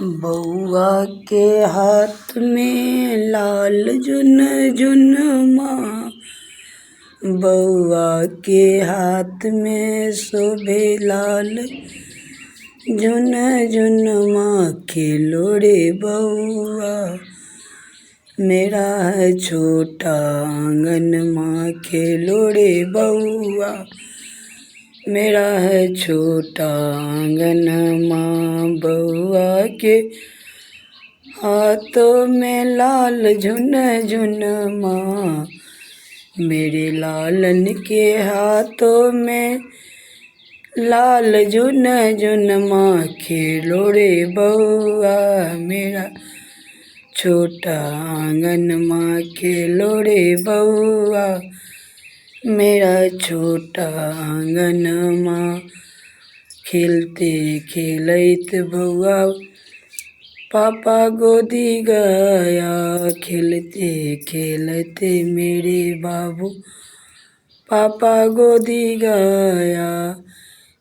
बउआ के हाथ में लाल झुनझुनमा, बउआ के हाथ में शोभे लाल झुनझुनमा। खेलो रे बउआ मेरा है छोटा आंगन माँ, खेलो रे बउआ मेरा है छोटा आंगन माँ। बउआ के हाथों में लाल झुनझुनमा, मेरे लालन के हाथों में लाल झुनझुनमा। खेलो रे बउआ मेरा छोटा आंगन माँ, खेलो रे बउआ मेरा छोटा आंगन माँ। खेलते खेलत बउआ पापा गोदी गया, खेलते खेलते मेरे बाबू पापा गोदी गया।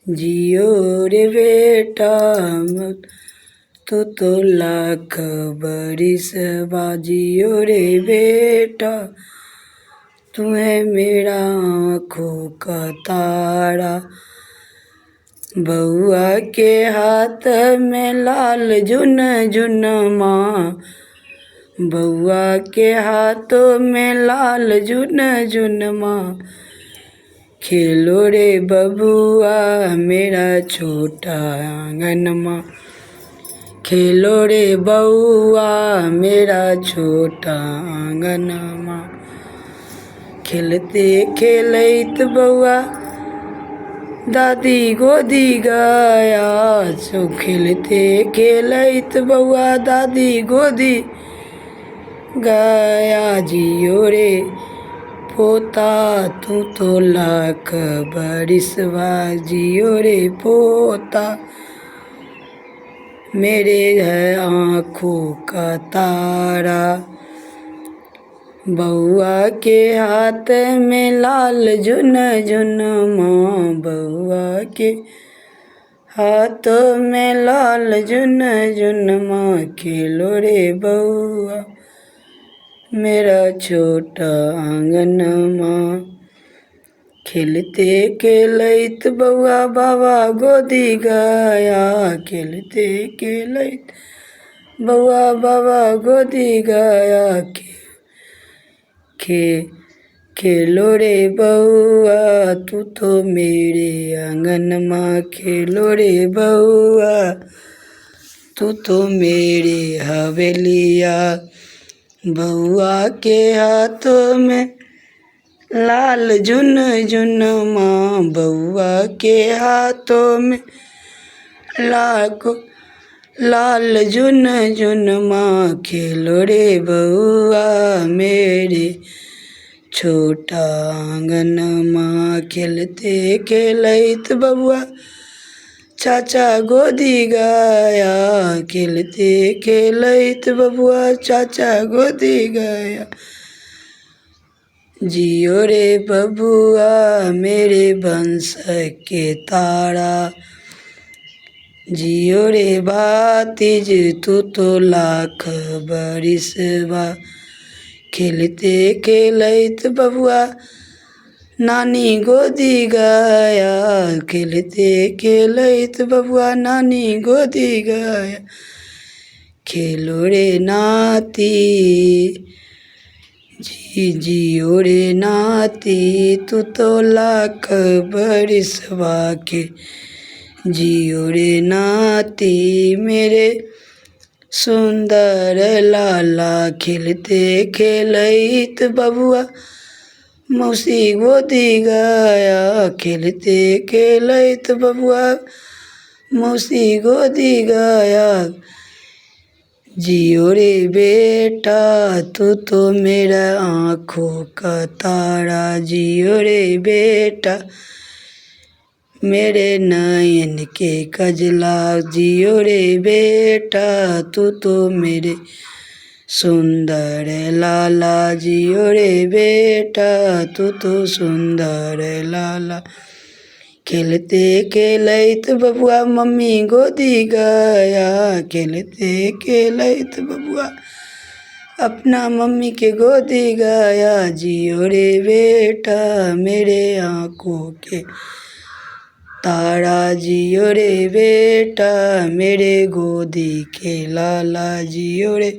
जियो रे बेटा तू तो लाख बरिस बाजियो रे बेटा, तू है मेरा आँखों का तारा। बउआ के हाथ में लाल झुनझुनमा, बउआ के हाथों में लाल झुनझुनमा। खेलो रे बबुआ मेरा छोटा आंगनमा, खेलो रे बउआ मेरा छोटा आंगनमा। खेलते खेलत बउआ दादी गोदी गया, सो खेलते खेलत बउआ दादी गोदी गया। जियो रे पोता तू तो लाख बरिस जियो रे पोता, मेरे है आँखों का तारा। बउआ के हाथ में लाल झुनझुनमा, बउआ के हाथों में लाल झुनझुनमा। खेलो रे बउआ मेरा छोटा आंगनमा। खेलते खेलत बउआ बाबा गोदी गया, खेलते खेलत बउआ बाबा गोदी गया। खेलो रे बउआ तू तो मेरे आंगन माँ, खेलो रे बउआ तू तो मेरे हवेलिया। बउआ के हाथों में लाल झुनझुनमा, बउआ के हाथों में लाल झुनझुनमा। खेलो रे बउआ मेरे छोटा आंगन माँ। खेलते खेलत बउआ चाचा गोदी गया, खेलते खेलत बबुआ चाचा गोदी गया। जियो रे बबुआ मेरे वंश के तारा, जियो रे भातीज तू तो लाख बरिस बा। खेलते खेलत बबुआ नानी गोदी गया, खेलते खेलत बबुआ नानी गोदी गया। खेलो रे नाती जियो रे नाती तू तो लाख बरिस के। जियो रे नाती मेरे सुंदर लाला। खेलते खेलत बबुआ मौसी गोदी गया, खेलते खेलत बबुआ मौसी गोदी गया। जियो रे बेटा तू तो मेरा आँखों का तारा, जियो रे बेटा मेरे नयन के कजला। जियो रे बेटा तू तो मेरे सुंदर लाला, जियो रे बेटा तू तो सुंदर लाला। खेलते खेलैत बबुआ मम्मी गोदी गया, खेलते खेलैत बबुआ अपना मम्मी के गोदी गया। जियो रे बेटा मेरे आँखों के तारा, जियो रे बेटा मेरे गोदी के लाला, जियो रे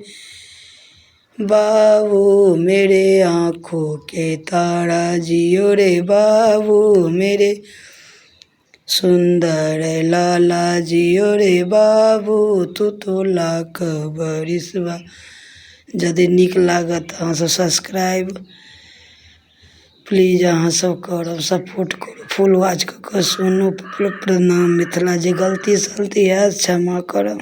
बाबू मेरे आँखों के तारा, जियो रे बाबू मेरे सुंदर लाला, जियो रे बाबू तू तो लाख बरिसबा। यदि नीक लागत अहाँ सब सब्सक्राइब प्लीज अहाँ सब करब, सपोर्ट करू, फुल वॉच कऽ सुनू। प्रणाम। मिथिला जे गलती सलती हैत क्षमा करब।